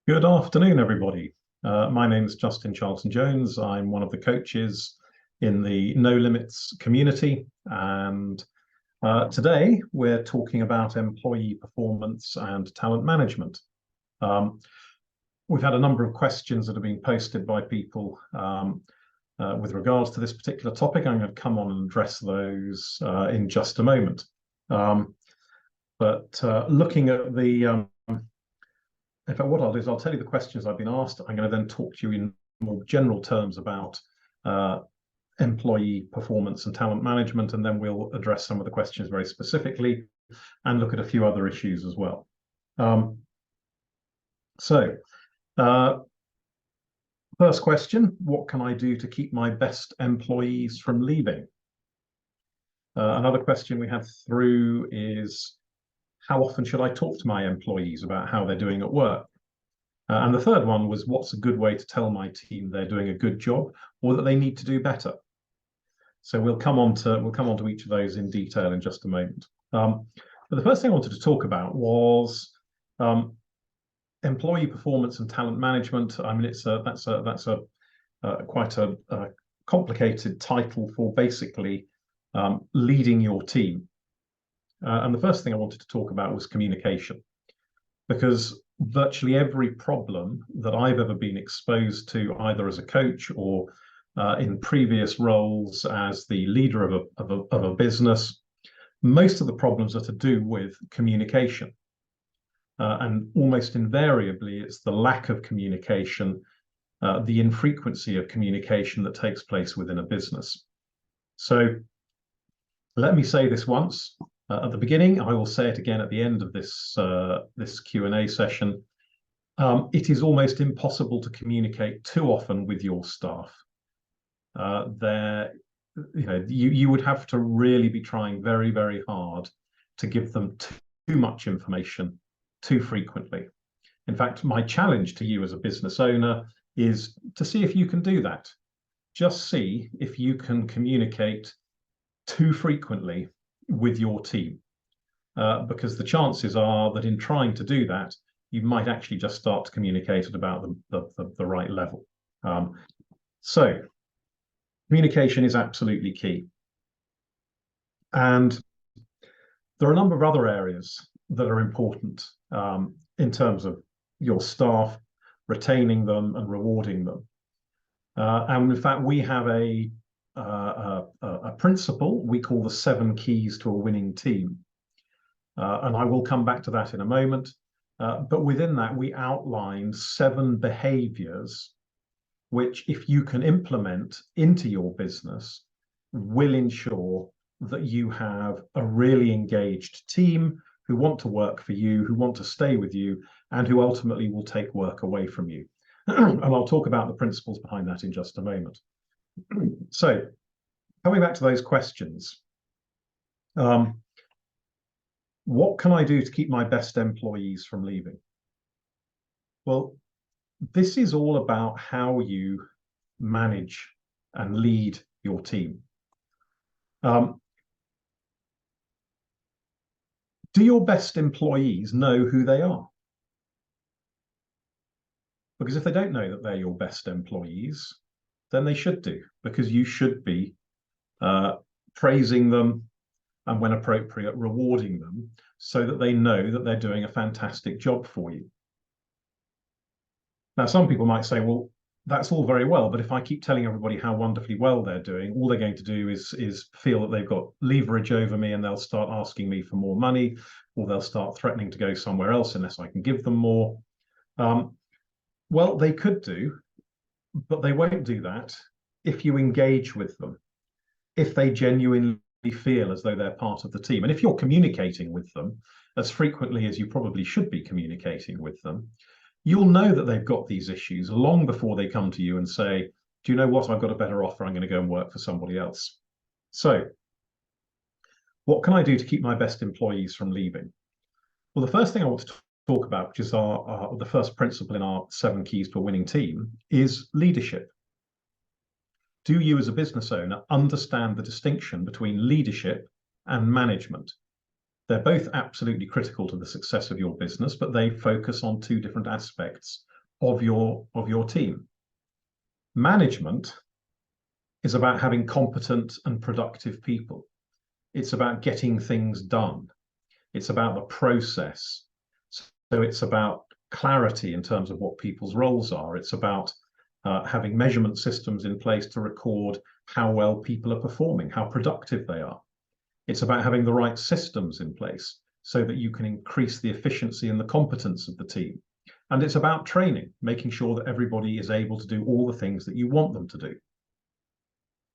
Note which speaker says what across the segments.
Speaker 1: Good afternoon, everybody. My name is Justin Charlton Jones. I'm one of the coaches in the No Limits community, and today we're talking about employee performance and talent management. We've had a number of questions that have been posted by people with regards to this particular topic. I'm going to come on and address those in just a moment. Looking at the in fact, what I'll do is I'll tell you the questions I've been asked. I'm going to then talk to you in more general terms about employee performance and talent management, and then we'll address some of the questions very specifically and look at a few other issues as well. First question, what can I do to keep my best employees from leaving? Another question we had through is, how often should I talk to my employees about how they're doing at work? And the third one was, what's a good way to tell my team they're doing a good job or that they need to do better? So we'll come on to each of those in detail in just a moment. But the first thing I wanted to talk about was employee performance and talent management. I mean, that's quite a complicated title for basically leading your team. And the first thing I wanted to talk about was communication, because virtually every problem that I've ever been exposed to, either as a coach or in previous roles as the leader of a business, most of the problems are to do with communication. And almost invariably, it's the lack of communication, the infrequency of communication that takes place within a business. So let me say this once. At the beginning, I will say it again at the end of this Q&A session. It is almost impossible to communicate too often with your staff. You would have to really be trying very, very hard to give them too much information too frequently. In fact, my challenge to you as a business owner is to see if you can do that. Just see if you can communicate too frequently with your team, because the chances are that in trying to do that, you might actually just start to communicate at about the right level. So communication is absolutely key. And there are a number of other areas that are important in terms of your staff, retaining them and rewarding them. And in fact, we have a principle we call the 7 keys to a winning team. And I will come back to that in a moment. But within that, we outline 7 behaviors which, if you can implement into your business, will ensure that you have a really engaged team who want to work for you, who want to stay with you, and who ultimately will take work away from you. And I'll talk about the principles behind that in just a moment. So, coming back to those questions, what can I do to keep my best employees from leaving? Well, this is all about how you manage and lead your team. Do your best employees know who they are? Because if they don't know that they're your best employees, then they should do, because you should be praising them and, when appropriate, rewarding them so that they know that they're doing a fantastic job for you. Now, some people might say, well, that's all very well, but if I keep telling everybody how wonderfully well they're doing, all they're going to do is feel that they've got leverage over me, and they'll start asking me for more money, or they'll start threatening to go somewhere else unless I can give them more. Well, they could do, but they won't do that if you engage with them, if they genuinely feel as though they're part of the team. And if you're communicating with them as frequently as you probably should be communicating with them, you'll know that they've got these issues long before they come to you and say, do you know what, I've got a better offer, I'm going to go and work for somebody else. So what can I do to keep my best employees from leaving? Well, the first thing I want to talk about, which is the first principle in our 7 keys to a winning team, is leadership. Do you as a business owner understand the distinction between leadership and management? They're both absolutely critical to the success of your business, but they focus on 2 different aspects of your team. Management is about having competent and productive people. It's about getting things done. It's about the process. So it's about clarity in terms of what people's roles are. It's about having measurement systems in place to record how well people are performing, how productive they are. It's about having the right systems in place so that you can increase the efficiency and the competence of the team. And it's about training, making sure that everybody is able to do all the things that you want them to do.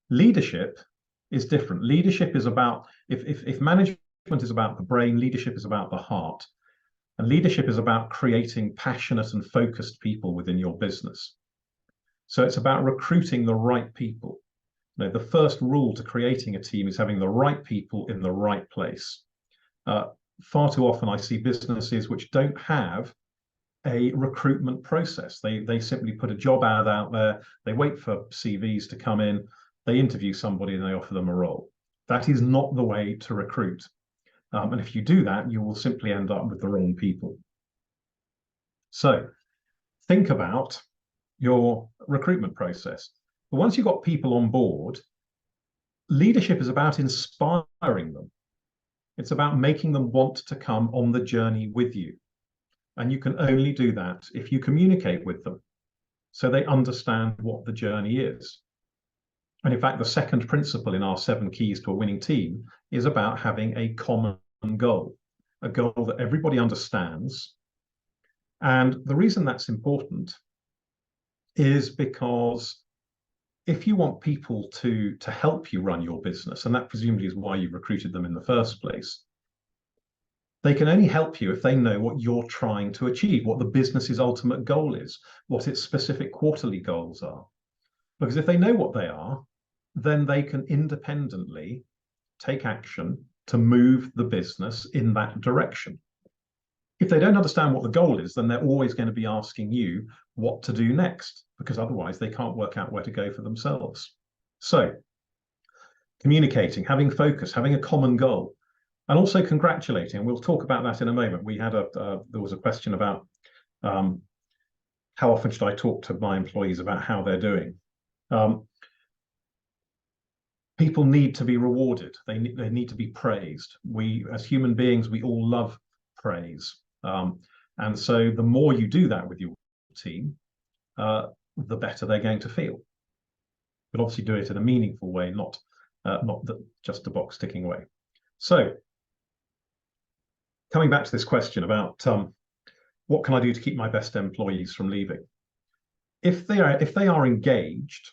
Speaker 1: Leadership is different. Leadership is about, if management is about the brain, leadership is about the heart. And leadership is about creating passionate and focused people within your business. So it's about recruiting the right people. You know, the first rule to creating a team is having the right people in the right place. Far too often I see businesses which don't have a recruitment process. They simply put a job ad out there, they wait for CVs to come in, they interview somebody and they offer them a role. That is not the way to recruit. And if you do that, you will simply end up with the wrong people. So think about your recruitment process. But once you've got people on board, leadership is about inspiring them. It's about making them want to come on the journey with you. And you can only do that if you communicate with them so they understand what the journey is. And in fact, the second principle in our 7 keys to a winning team is about having a common goal, a goal that everybody understands. And the reason that's important is because if you want people to help you run your business, and that presumably is why you recruited them in the first place, they can only help you if they know what you're trying to achieve, what the business's ultimate goal is, what its specific quarterly goals are. Because if they know what they are, then they can independently take action to move the business in that direction. If they don't understand what the goal is, then they're always going to be asking you what to do next, because otherwise they can't work out where to go for themselves. So communicating, having focus, having a common goal, and also congratulating. And we'll talk about that in a moment. We had there was a question about how often should I talk to my employees about how they're doing. People need to be rewarded. They need to be praised. We, as human beings, we all love praise. And so the more you do that with your team, the better they're going to feel. But obviously do it in a meaningful way, not just a box ticking way. So coming back to this question about what can I do to keep my best employees from leaving? If they are engaged,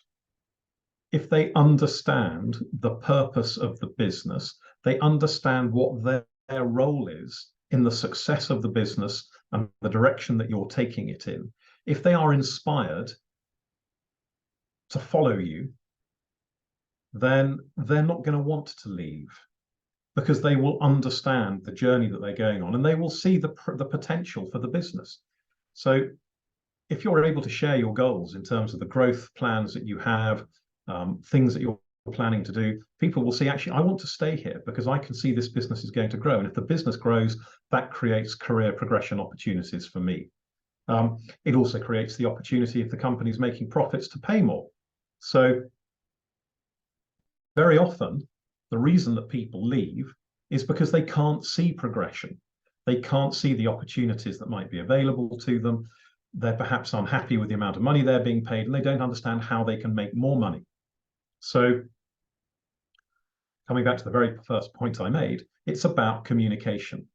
Speaker 1: if they understand the purpose of the business, they understand what their role is in the success of the business and the direction that you're taking it in, if they are inspired to follow you, then they're not going to want to leave, because they will understand the journey that they're going on and they will see the potential for the business. So if you're able to share your goals in terms of the growth plans that you have, things that you're planning to do, people will see, actually, I want to stay here because I can see this business is going to grow. And if the business grows, that creates career progression opportunities for me. It also creates the opportunity, if the company's making profits, to pay more. So very often, the reason that people leave is because they can't see progression. They can't see the opportunities that might be available to them. They're perhaps unhappy with the amount of money they're being paid, and they don't understand how they can make more money. So coming back to the very first point I made, it's about communication.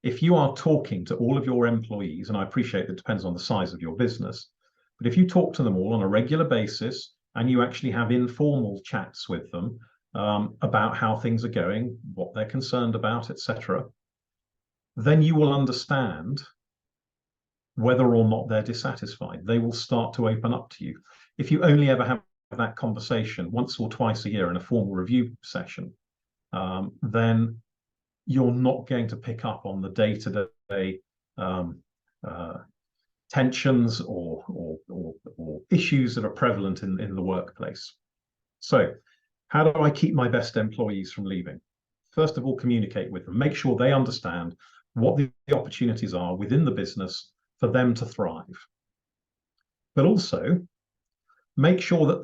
Speaker 1: If you are talking to all of your employees, and I appreciate that it depends on the size of your business, but if you talk to them all on a regular basis and you actually have informal chats with them about how things are going, what they're concerned about, etc., then you will understand whether or not they're dissatisfied. They will start to open up to you. If you only ever have that conversation once or twice a year in a formal review session, then you're not going to pick up on the day-to-day tensions or issues that are prevalent in the workplace. So how do I keep my best employees from leaving? First of all, communicate with them. Make sure they understand what the opportunities are within the business for them to thrive. but also make sure that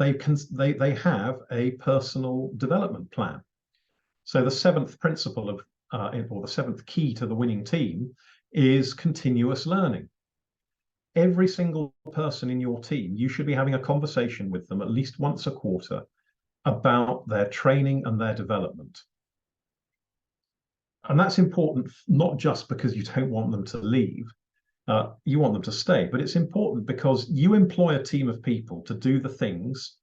Speaker 1: they have a personal development plan. So the seventh principle of or the seventh key to the winning team is continuous learning. Every single person in your team, you should be having a conversation with them at least once a quarter about their training and their development. And that's important, not just because you don't want them to leave, you want them to stay, but it's important because you employ a team of people to do the things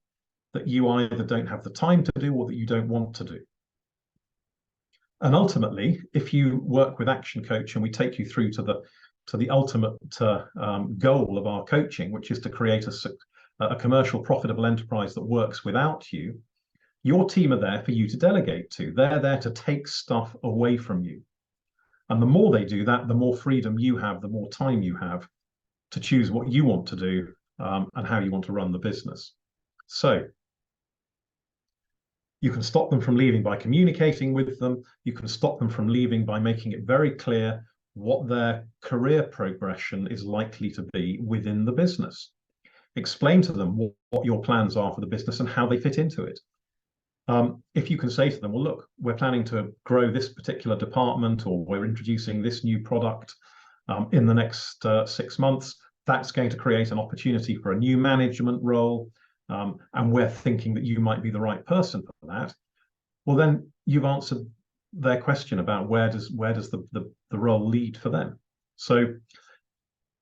Speaker 1: that you either don't have the time to do or that you don't want to do. And ultimately, if you work with Actioncoach and we take you through to the ultimate goal of our coaching, which is to create a commercial profitable enterprise that works without you, your team are there for you to delegate to. They're there to take stuff away from you. And the more they do that, the more freedom you have, the more time you have to choose what you want to do and how you want to run the business. So you can stop them from leaving by communicating with them. You can stop them from leaving by making it very clear what their career progression is likely to be within the business. Explain to them what your plans are for the business and how they fit into it. If you can say to them, well, look, we're planning to grow this particular department, or we're introducing this new product in the next 6 months, that's going to create an opportunity for a new management role, and we're thinking that you might be the right person for that. Well, then you've answered their question about where does the role lead for them. So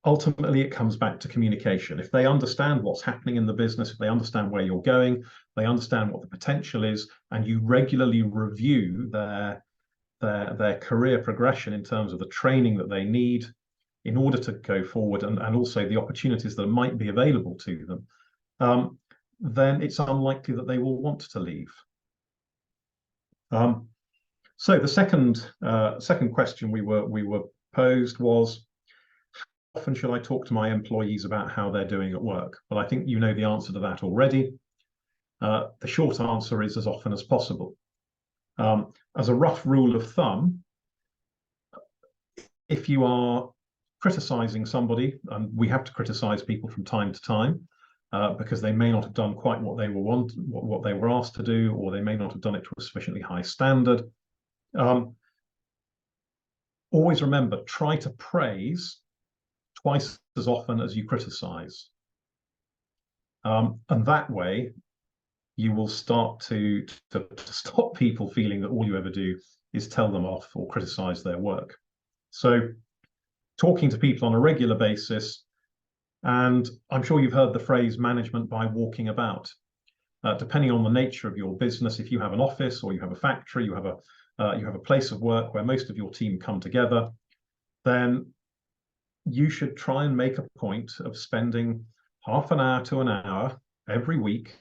Speaker 1: ultimately, it comes back to communication. If they understand what's happening in the business, if they understand where you're going, they understand what the potential is, and you regularly review their career progression in terms of the training that they need in order to go forward, and also the opportunities that might be available to them, then it's unlikely that they will want to leave. So the second question we were posed was, how often should I talk to my employees about how they're doing at work? Well, I think you know the answer to that already. The short answer is as often as possible. As a rough rule of thumb, if you are criticizing somebody, and we have to criticize people from time to time, because they may not have done quite what they were asked to do, or they may not have done it to a sufficiently high standard. Always remember, try to praise twice as often as you criticize. And that way, you will start to stop people feeling that all you ever do is tell them off or criticize their work. So talking to people on a regular basis, and I'm sure you've heard the phrase management by walking about. Depending on the nature of your business, if you have an office or you have a factory, you have a place of work where most of your team come together, then you should try and make a point of spending half an hour to an hour every week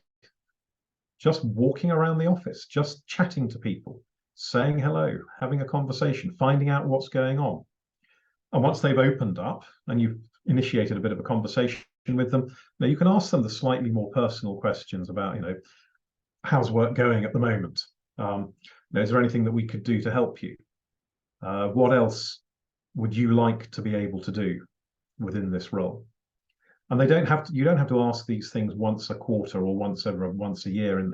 Speaker 1: just walking around the office, just chatting to people, saying hello, having a conversation, finding out what's going on. And once they've opened up and you've initiated a bit of a conversation with them, now you can ask them the slightly more personal questions about, how's work going at the moment? Is there anything that we could do to help you? What else would you like to be able to do within this role? And you don't have to ask these things once a quarter or once a year in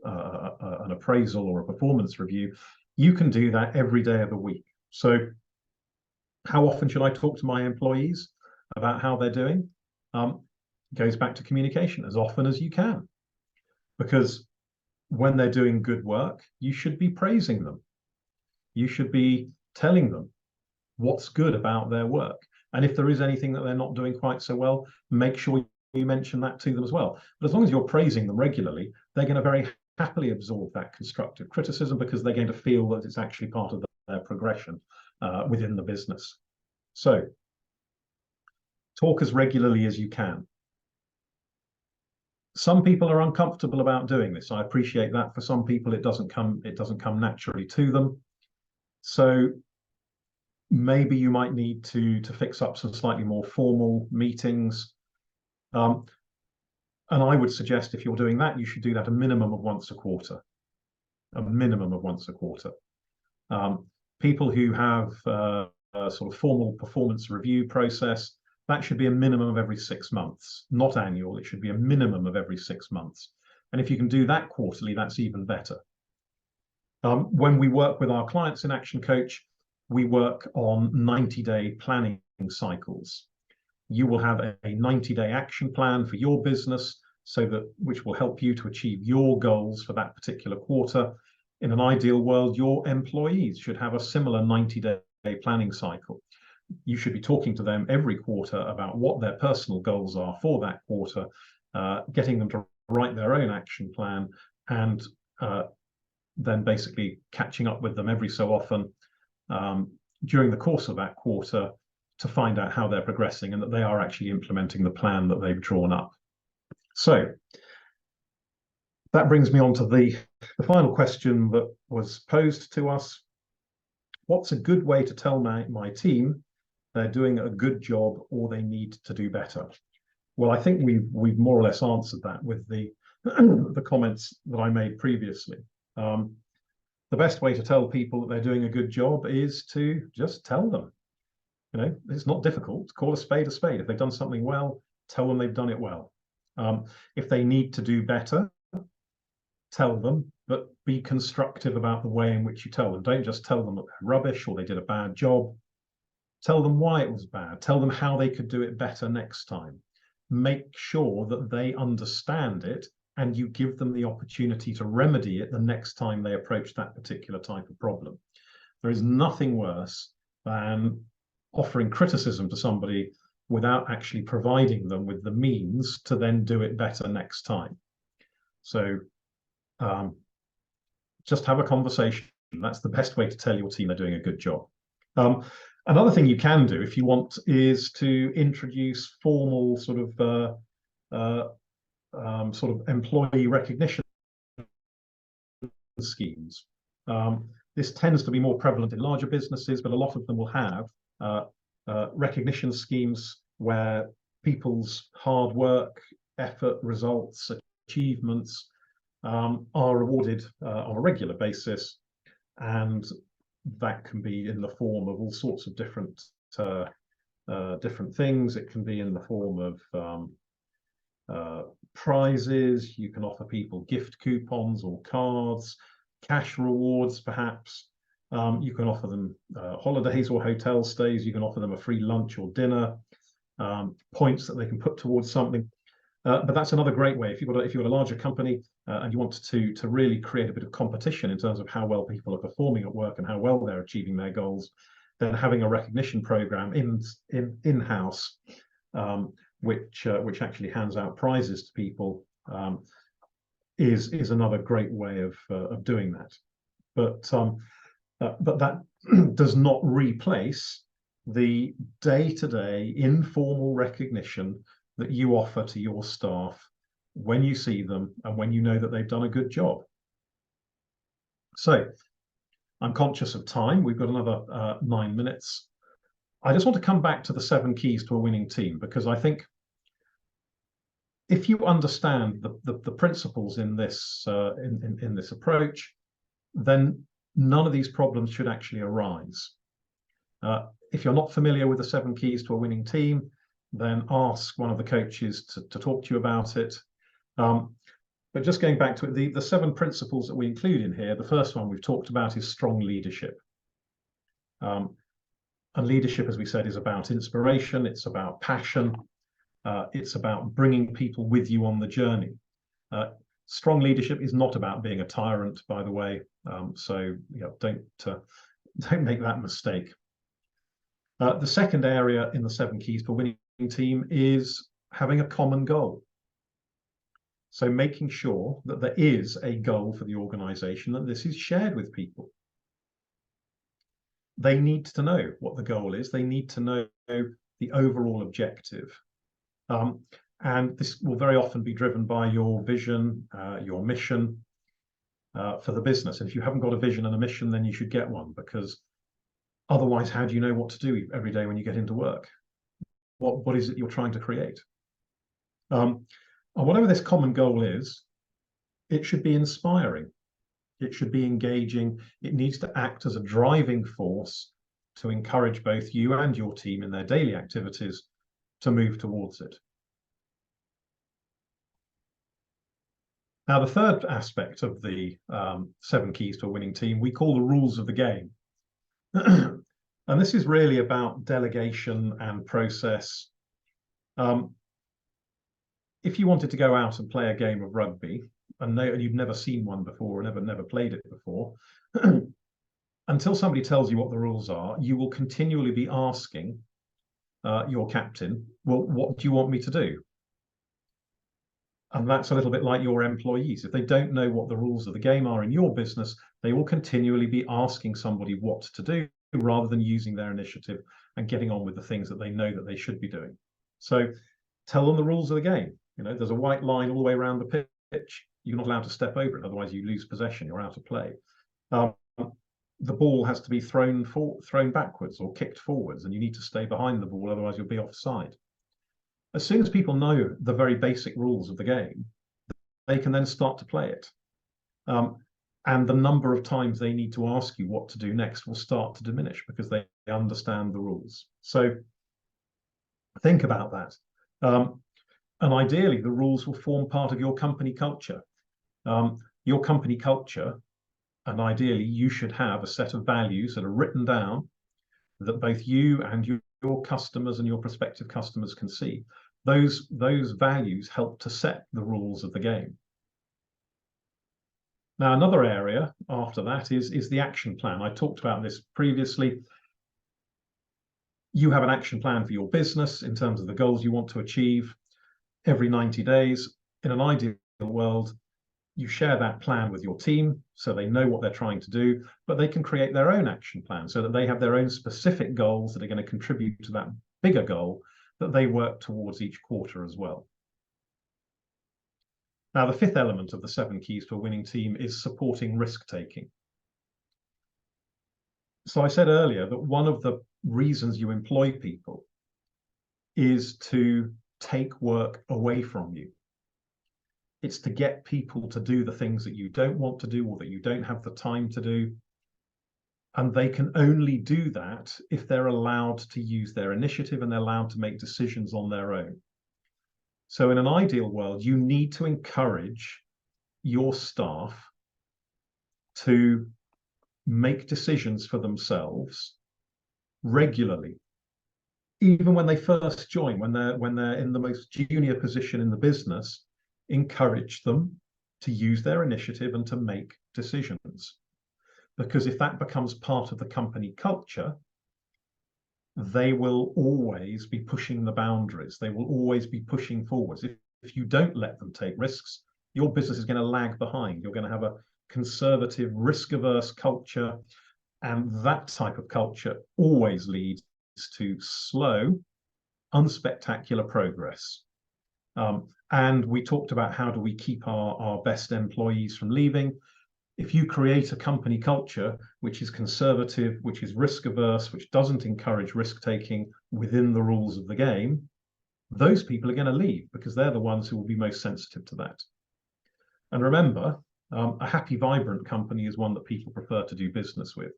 Speaker 1: an appraisal or a performance review. You can do that every day of the week. So how often should I talk to my employees about how they're doing? Goes back to communication, as often as you can, because when they're doing good work, you should be praising them. You should be telling them what's good about their work. And if there is anything that they're not doing quite so well, make sure you mention that to them as well. But as long as you're praising them regularly, they're going to very happily absorb that constructive criticism, because they're going to feel that it's actually part of their progression within the business. So talk as regularly as you can. Some people are uncomfortable about doing this. I appreciate that. For some people, it doesn't come naturally to them. So maybe you might need to fix up some slightly more formal meetings. And I would suggest, if you're doing that, you should do that a minimum of once a quarter. A minimum of once a quarter. People who have a sort of formal performance review process, that should be a minimum of every 6 months, not annual. It should be a minimum of every 6 months. And if you can do that quarterly, that's even better. When we work with our clients in Action Coach, we work on 90-day planning cycles. You will have a 90-day action plan for your business, which will help you to achieve your goals for that particular quarter. In an ideal world, your employees should have a similar 90-day planning cycle. You should be talking to them every quarter about what their personal goals are for that quarter, getting them to write their own action plan, and then basically catching up with them every so often during the course of that quarter to find out how they're progressing and that they are actually implementing the plan that they've drawn up. So that brings me on to the final question that was posed to us. What's a good way to tell my team they're doing a good job or they need to do better? Well, I think we've more or less answered that with the the comments that I made previously. The best way to tell people that they're doing a good job is to just tell them. You know, it's not difficult. Call a spade a spade. If they've done something well, tell them they've done it well. If they need to do better, tell them, but be constructive about the way in which you tell them. Don't just tell them that they're rubbish or they did a bad job. Tell them why it was bad. Tell them how they could do it better next time. Make sure that they understand it and you give them the opportunity to remedy it the next time they approach that particular type of problem. There is nothing worse than offering criticism to somebody without actually providing them with the means to then do it better next time. So just have a conversation. That's the best way to tell your team they're doing a good job. Another thing you can do if you want is to introduce formal sort of employee recognition schemes. This tends to be more prevalent in larger businesses, but a lot of them will have recognition schemes where people's hard work, effort, results, achievements are rewarded on a regular basis, and that can be in the form of all sorts of different things. It can be in the form of prizes. You can offer people gift coupons or cards, cash rewards perhaps. You can offer them holidays or hotel stays. You can offer them a free lunch or dinner, points that they can put towards something. But that's another great way. If you've got a larger company and you want to really create a bit of competition in terms of how well people are performing at work and how well they're achieving their goals, then having a recognition program in-house, which actually hands out prizes to people, is another great way of doing that. But that does not replace the day-to-day informal recognition that you offer to your staff when you see them and when you know that they've done a good job. So I'm conscious of time. We've got another 9 minutes. I just want to come back to the 7 keys to a winning team, because I think if you understand the principles in this in this approach, then none of these problems should actually arise. If you're not familiar with the 7 keys to a winning team, then ask one of the coaches to talk to you about it. But just going back to it, the 7 principles that we include in here, the first one we've talked about is strong leadership. And leadership, as we said, is about inspiration. It's about passion. It's about bringing people with you on the journey. Strong leadership is not about being a tyrant, by the way. So don't make that mistake. The second area in the 7 keys for winning team is having a common goal. So making sure that there is a goal for the organization, that this is shared with people. They need to know what the goal is. They need to know the overall objective. And this will very often be driven by your vision, your mission for the business. And if you haven't got a vision and a mission, then you should get one, because otherwise, how do you know what to do every day when you get into work? What is it you're trying to create? And whatever this common goal is, it should be inspiring. It should be engaging. It needs to act as a driving force to encourage both you and your team in their daily activities to move towards it. Now, the third aspect of the 7 keys to a winning team, we call the rules of the game. And this is really about delegation and process. If you wanted to go out and play a game of rugby, and you've never seen one before, or never played it before, until somebody tells you what the rules are, you will continually be asking your captain, well, what do you want me to do? And that's a little bit like your employees. If they don't know what the rules of the game are in your business, they will continually be asking somebody what to do rather than using their initiative and getting on with the things that they know that they should be doing. So tell them the rules of the game. You know, there's a white line all the way around the pitch. You're not allowed to step over it, otherwise you lose possession. You're out of play. The ball has to be thrown backwards or kicked forwards, and you need to stay behind the ball, otherwise you'll be offside. As soon as people know the very basic rules of the game, they can then start to play it. And the number of times they need to ask you what to do next will start to diminish because they understand the rules. So think about that. And ideally, the rules will form part of your company culture. Your company culture, and ideally, you should have a set of values that are written down that both you and your customers and your prospective customers can see. Those values help to set the rules of the game. Now, another area after that is the action plan. I talked about this previously. You have an action plan for your business in terms of the goals you want to achieve every 90 days. In an ideal world, you share that plan with your team so they know what they're trying to do, but they can create their own action plan so that they have their own specific goals that are going to contribute to that bigger goal that they work towards each quarter as well. Now, the fifth element of the 7 keys to a winning team is supporting risk-taking. So I said earlier that one of the reasons you employ people is to take work away from you. It's to get people to do the things that you don't want to do or that you don't have the time to do. And they can only do that if they're allowed to use their initiative and they're allowed to make decisions on their own. So in an ideal world, you need to encourage your staff to make decisions for themselves regularly, even when they first join, when they're in the most junior position in the business. Encourage them to use their initiative and to make decisions. Because if that becomes part of the company culture, they will always be pushing the boundaries. They will always be pushing forwards. If you don't let them take risks, your business is going to lag behind. You're going to have a conservative, risk-averse culture, and that type of culture always leads to slow, unspectacular progress. And we talked about how do we keep our best employees from leaving. If you create a company culture which is conservative, which is risk-averse, which doesn't encourage risk-taking within the rules of the game, those people are going to leave because they're the ones who will be most sensitive to that. And remember, a happy, vibrant company is one that people prefer to do business with.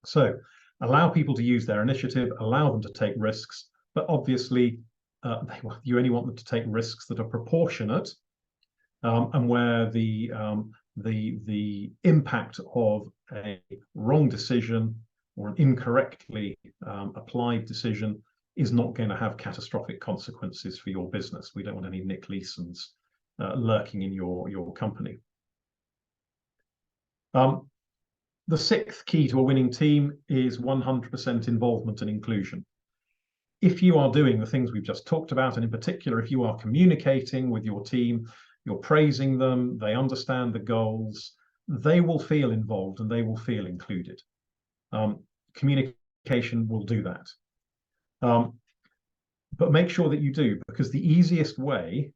Speaker 1: So allow people to use their initiative, allow them to take risks, but obviously you only want them to take risks that are proportionate and where the impact of a wrong decision or an incorrectly applied decision is not going to have catastrophic consequences for your business. We don't want any Nick Leesons lurking in your company. The sixth key to a winning team is 100% involvement and inclusion. If you are doing the things we've just talked about, and in particular, if you are communicating with your team, you're praising them, they understand the goals, they will feel involved and they will feel included. Communication will do that. But make sure that you do, because the easiest way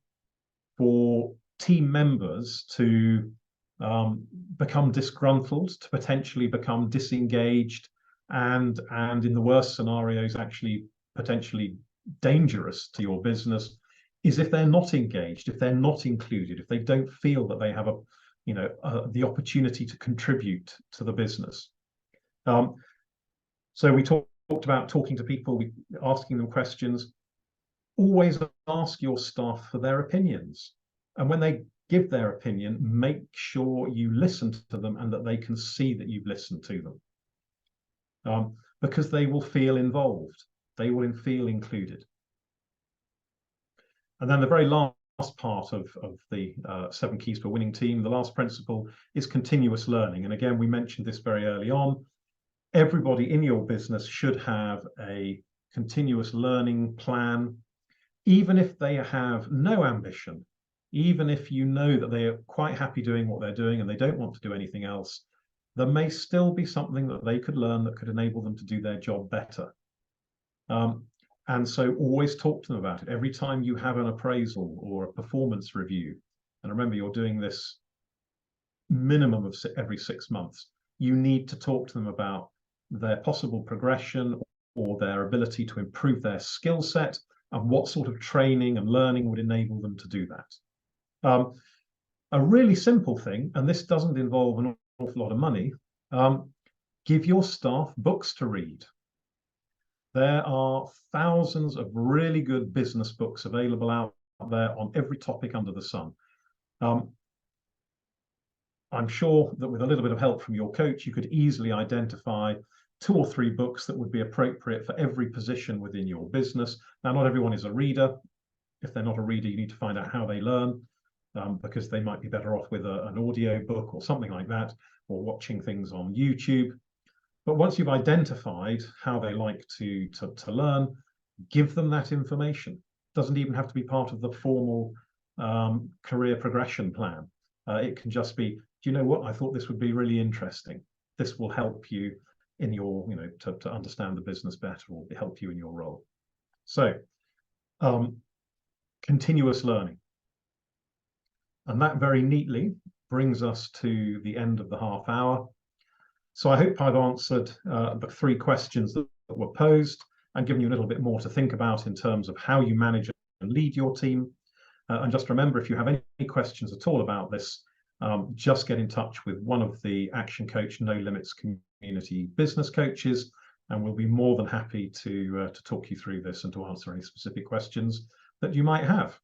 Speaker 1: for team members to become disgruntled, to potentially become disengaged, and in the worst scenarios actually potentially dangerous to your business, is if they're not engaged, if they're not included, if they don't feel that they have the opportunity to contribute to the business. So we talked talked about talking to people, asking them questions. Always ask your staff for their opinions. And when they give their opinion, make sure you listen to them and that they can see that you've listened to them. Because they will feel involved. They will feel included. And then the very last part of the 7 keys to a winning team, the last principle, is continuous learning. And again, we mentioned this very early on. Everybody in your business should have a continuous learning plan, even if they have no ambition, even if you know that they are quite happy doing what they're doing and they don't want to do anything else. There may still be something that they could learn that could enable them to do their job better. And so always talk to them about it. Every time you have an appraisal or a performance review, and remember, you're doing this minimum of every 6 months, you need to talk to them about their possible progression or their ability to improve their skill set and what sort of training and learning would enable them to do that. A really simple thing, and this doesn't involve an awful lot of money, give your staff books to read. There are thousands of really good business books available out there on every topic under the sun. I'm sure that with a little bit of help from your coach, you could easily identify 2 or 3 books that would be appropriate for every position within your business. Now, not everyone is a reader. If they're not a reader, you need to find out how they learn, because they might be better off with an audio book or something like that, or watching things on YouTube. But once you've identified how they like to learn, give them that information. It doesn't even have to be part of the formal career progression plan. It can just be, do you know what? I thought this would be really interesting. This will help you in your, to understand the business better, or help you in your role. So, continuous learning. And that very neatly brings us to the end of the half hour. So I hope I've answered the 3 questions that were posed and given you a little bit more to think about in terms of how you manage and lead your team. And just remember, if you have any questions at all about this, just get in touch with one of the Actioncoach No Limits community business coaches, and we'll be more than happy to talk you through this and to answer any specific questions that you might have.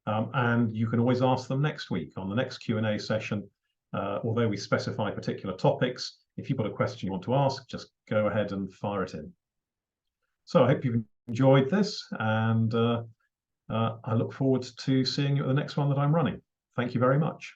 Speaker 1: And you can always ask them next week on the next Q&A session. Although we specify particular topics, if you've got a question you want to ask, just go ahead and fire it in. So I hope you've enjoyed this, and I look forward to seeing you at the next one that I'm running. Thank you very much.